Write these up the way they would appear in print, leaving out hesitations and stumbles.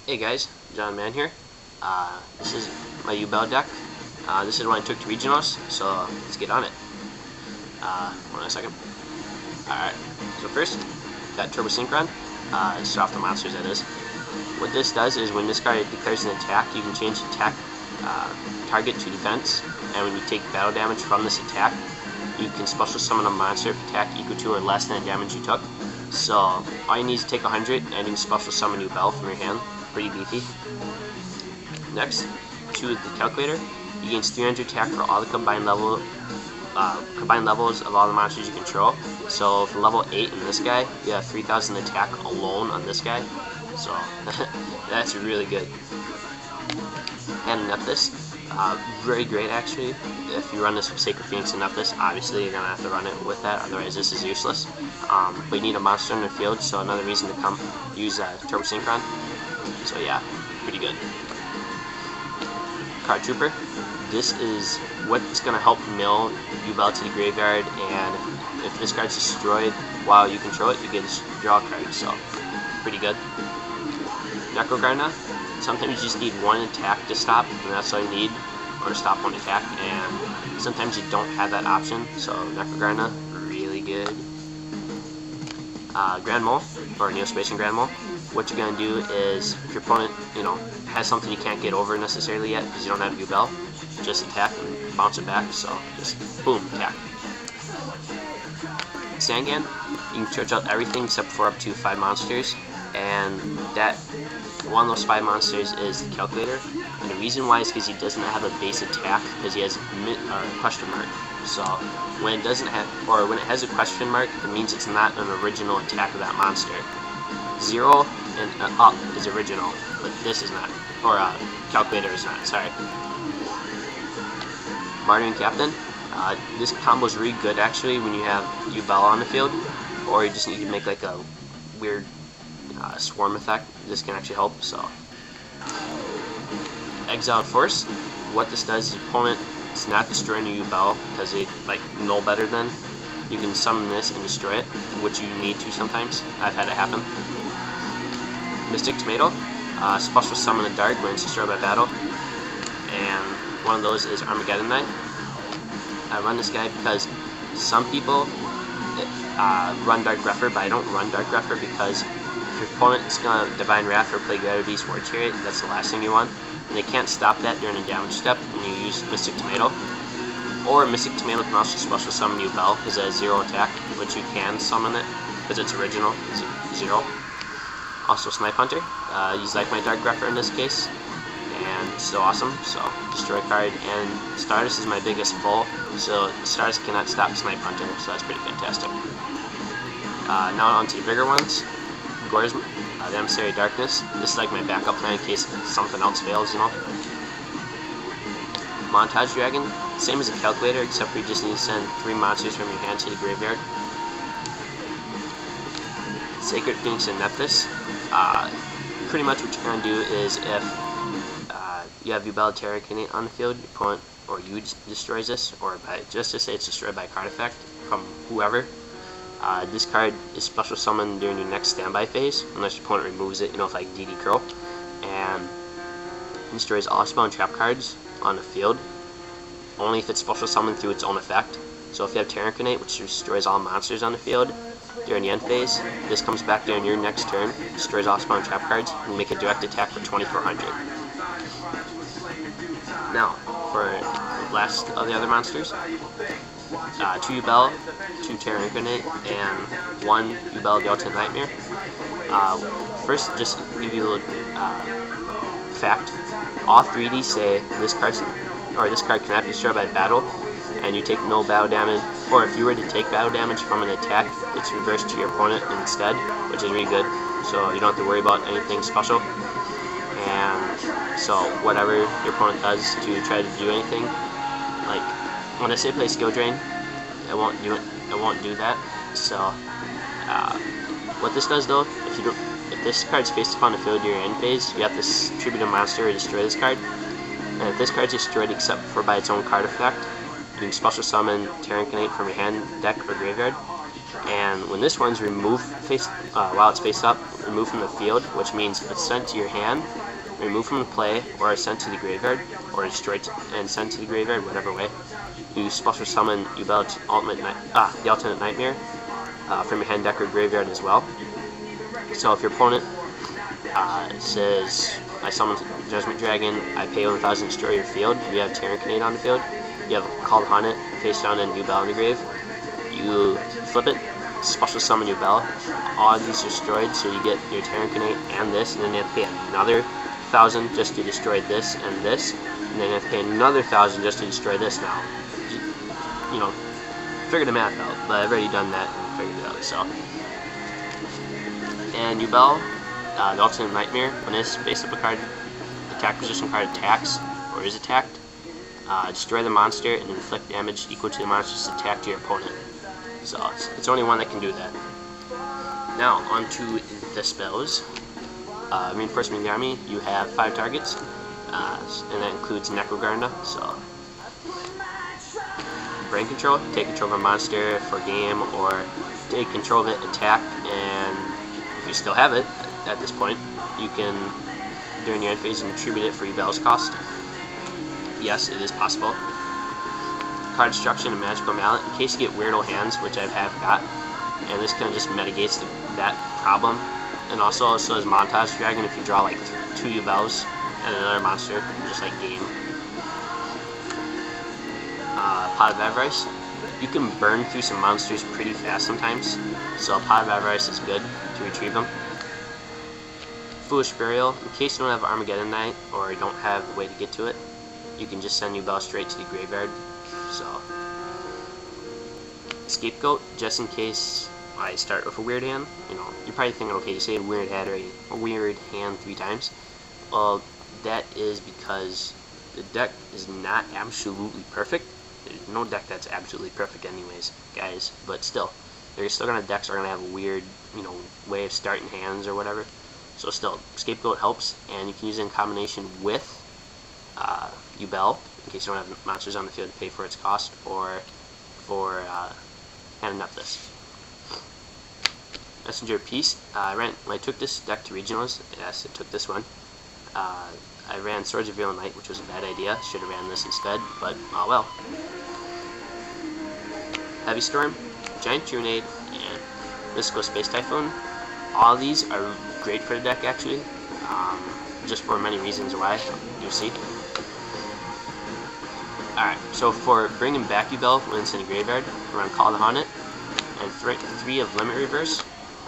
Hey guys, John Man here. This is my Yubel deck. This is one I took to regionals, so let's get on it. Hold on a second. Alright, so first, got Turbo Synchron. Start off the monsters, that is. What this does is when this card declares an attack, you can change the attack target to defense, and when you take battle damage from this attack, you can special summon a monster if attack equal to or less than the damage you took. So, all you need is to take 100, and you can special summon Yubel from your hand. Pretty beefy. Next, choose the calculator. You gain 300 attack for all the combined levels of all the monsters you control. So for level 8 in this guy, you have 3000 attack alone on this guy. So that's really good. And Nephthys, very great actually. If you run this with Sacred Phoenix and Nephthys, obviously you're gonna have to run it with that, otherwise this is useless. But you need a monster in the field, so another reason to come use Turbo Synchron. So yeah, pretty good. Card Trooper. This is what's going to help mill Yubel to the graveyard, and if this card's destroyed while you control it, you get a draw card, so pretty good. Necro Gardna. Sometimes you just need one attack to stop, and that's all you need, or to stop one attack, and sometimes you don't have that option, so Necro Gardna, really good. Grand Mole, or Neo-Spacian Grand Mole. What you're going to do is, if your opponent, has something you can't get over necessarily yet, because you don't have Yubel, just attack and bounce it back, so just boom, attack. Sangan, you can charge out everything except for up to 5 monsters, and that one of those 5 monsters is the calculator, and the reason why is because he doesn't have a base attack, because he has a question mark. So when it doesn't have, or when it has a question mark, it means it's not an original attack of that monster. 0 and up is original, but this is not, or calculator is not, sorry. Marauding Captain. This combo is really good actually when you have Yubel on the field, or you just need to make like a weird swarm effect. This can actually help, so. Exiled Force. What this does is your opponent is not destroying your Yubel because they know better than. You can summon this and destroy it, which you need to sometimes. I've had it happen. Mystic Tomato. Special summon a dart when it's destroyed by battle, and one of those is Armageddon Knight. I run this guy because some people run Dark Grepher, but I don't run Dark Grepher because if your opponent is going to Divine Wrath or play Gravity's War Chariot, that's the last thing you want. And they can't stop that during a damage step when you use Mystic Tomato. Or Mystic Tomato can also special summon Yubel because it has 0 attack, which you can summon it because it's original, 0. Also Snipe Hunter. Use like my Dark Grepher in this case. And so awesome, so destroy card, and Stardust is my biggest foe, so Stardust cannot stop Snipe Hunter, so that's pretty fantastic. Now on to the bigger ones. Gorz, the Emissary Darkness. This is like my backup plan in case something else fails, Montage Dragon, same as a calculator, except for you just need to send 3 monsters from your hand to the graveyard. Sacred Phoenix and Nephthys. Pretty much what you're going to do is if you have Yubel Incarnate on the field, your opponent or you destroys this, or just to say it's destroyed by a card effect from whoever. This card is special summoned during your next standby phase, unless your opponent removes it, if like DD Curl, and destroys all spell and trap cards on the field, only if it's special summoned through its own effect. So if you have Incarnate, which destroys all monsters on the field during the end phase, this comes back during your next turn, destroys all spell and trap cards, and make a direct attack for 2400. Now, for the last of the other monsters, 2 Yubel, 2 Incarnate, and 1 Yubel Delta Nightmare. First, just give you a little fact. All 3 of these say this card cannot be destroyed by battle, and you take no battle damage, or if you were to take battle damage from an attack, it's reversed to your opponent instead, which is really good, so you don't have to worry about anything special. And so whatever your opponent does to try to do anything, like when I say play skill drain, it won't do that. So what this does though, if this card's faced upon the field during your end phase, you have to tribute a monster or destroy this card. And if this card's destroyed except for by its own card effect, you can special summon Incarnate from your hand, deck, or graveyard. And when this one's removed while it's face up, removed from the field, which means if it's sent to your hand, removed from the play, or sent to the graveyard, or destroyed and sent to the graveyard, whatever way, you special summon Yubel's the Alternate Nightmare from your hand, deck, or graveyard as well. So if your opponent says, I summon Judgment Dragon, I pay 1,000 to destroy your field, you have Incarnate on the field, you have Call upon it, face down, and Yubel in the grave, you flip it, special summon Yubel, all of these are destroyed, so you get your Incarnate and this, and then you have to pay another 1,000 just to destroy this and this, and then you have to pay another 1,000 just to destroy this now. You know, figure the math out, but I've already done that and figured it out, so. And Yubel, the Alternate Nightmare, when this face up a card, attack position card attacks, or is attacked, destroy the monster and inflict damage equal to the monster's attack to your opponent. So it's only one that can do that. Now, on to the spells. Reinforcement the army, you have 5 targets, and that includes Necro Gardna, so. Brain control, take control of a monster for game, or take control of it, attack, and if you still have it at this point, you can, during your end phase, attribute it for Yubel's cost. Yes, it is possible. Card destruction and magical mallet, in case you get weirdo hands, which I have got, and this kind of just mitigates that problem. And also, so is Montage Dragon if you draw like 2 Yubels and another monster, just like game. Pot of Avarice. You can burn through some monsters pretty fast sometimes, so Pot of Avarice is good to retrieve them. Foolish Burial. In case you don't have Armageddon Knight or you don't have a way to get to it, you can just send Yubel straight to the graveyard. So, Scapegoat, just in case I start with a weird hand. You know, you're probably thinking, okay, you say a weird hand 3 times. Well, that is because the deck is not absolutely perfect. There's no deck that's absolutely perfect anyways, guys, but still, there's still gonna decks are gonna have a weird, you know, way of starting hands or whatever. So still, Scapegoat helps, and you can use it in combination with Yubel, in case you don't have monsters on the field to pay for its cost, or for hand Nephthys. Messenger of Peace. When I took this deck to regionals, yes, I took this one. I ran Swords of Violent Night, which was a bad idea. Should have ran this instead, but oh well. Heavy Storm, Giant Trunade, and Mystical Space Typhoon. All these are great for the deck, actually, just for many reasons why you'll see. Alright, so for bringing back Yubel when it's in the graveyard, we're going to Call upon it, and 3 of Limit Reverse.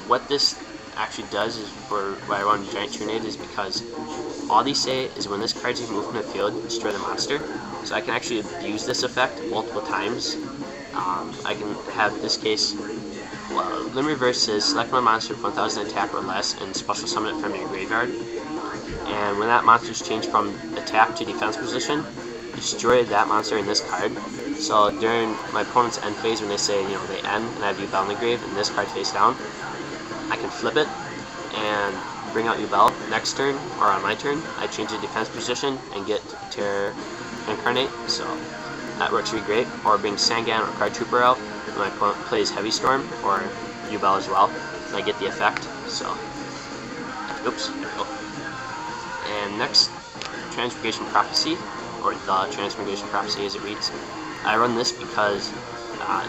What this actually does is, for why I wanted Giant Trunade, is because all these say is when this card's removed from the field, destroy the monster. So I can actually abuse this effect multiple times. I can have this case, Limit Reverse says select one monster with 1,000 attack or less and special summon it from your graveyard. And when that monster's changed from attack to defense position, destroy that monster in this card. So during my opponent's end phase, when they say, you know, they end and I have Yubel in the grave and this card face down, I can flip it and bring out Yubel. Next turn, or on my turn, I change the defense position and get to Incarnate, so that works really great. Or bring Sangan or Card Trooper out when my opponent plays Heavy Storm, or Yubel as well, and I get the effect, so, oops, there we go. And next, Transmigration Prophecy, or the Transmigration Prophecy as it reads. I run this because,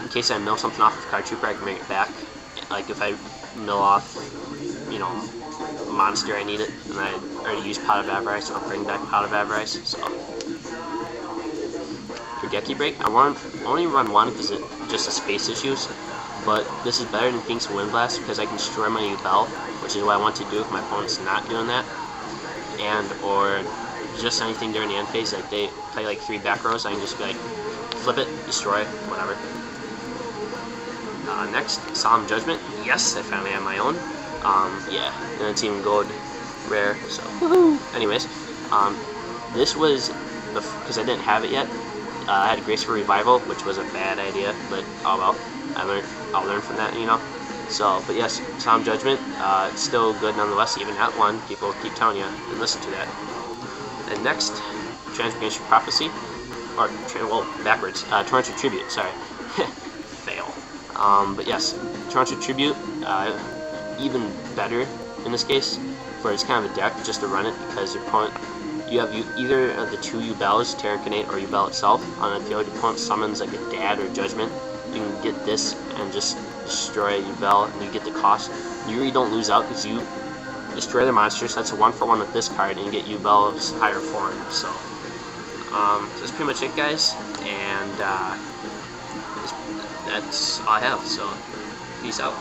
in case I mill something off with Card Trooper, I can bring it back. Like if I mill off, you know, a monster, I need it, and I already used Pot of Avarice, so I'll bring back Pot of Avarice, so. For Geki Break, I only run 1 because it's just a space issues, but this is better than Pink's Wind Blast because I can destroy my Yubel, which is what I want to do if my opponent's not doing that, and or just anything during the end phase, like they play like 3 back rows, I can just be like, flip it, destroy, whatever. Next, Solemn Judgment. Yes, I finally have my own. Yeah, and it's even gold rare, so woohoo! Anyways, this was, because I didn't have it yet, I had Graceful Revival, which was a bad idea, but oh well, I'll learn from that, you know. So, but yes, Solemn Judgment, it's still good nonetheless, even at 1, people keep telling you, and listen to that. And next, Transmigration Prophecy, or, well, backwards, Torrential Tribute, sorry, fail. But yes, Torrential Tribute, even better in this case, for it's kind of a deck just to run it, because your opponent, you have either of the two Yubels, Incarnate or Yubel itself, on the field. Your opponent summons like a Dad or Judgment, you can get this and just destroy Yubel, and you get the cost. You really don't lose out because you destroy the monsters. That's a 1-for-1 with this card, and you get Yubel's higher form. So, that's pretty much it, guys, and that's all I have. So, peace out.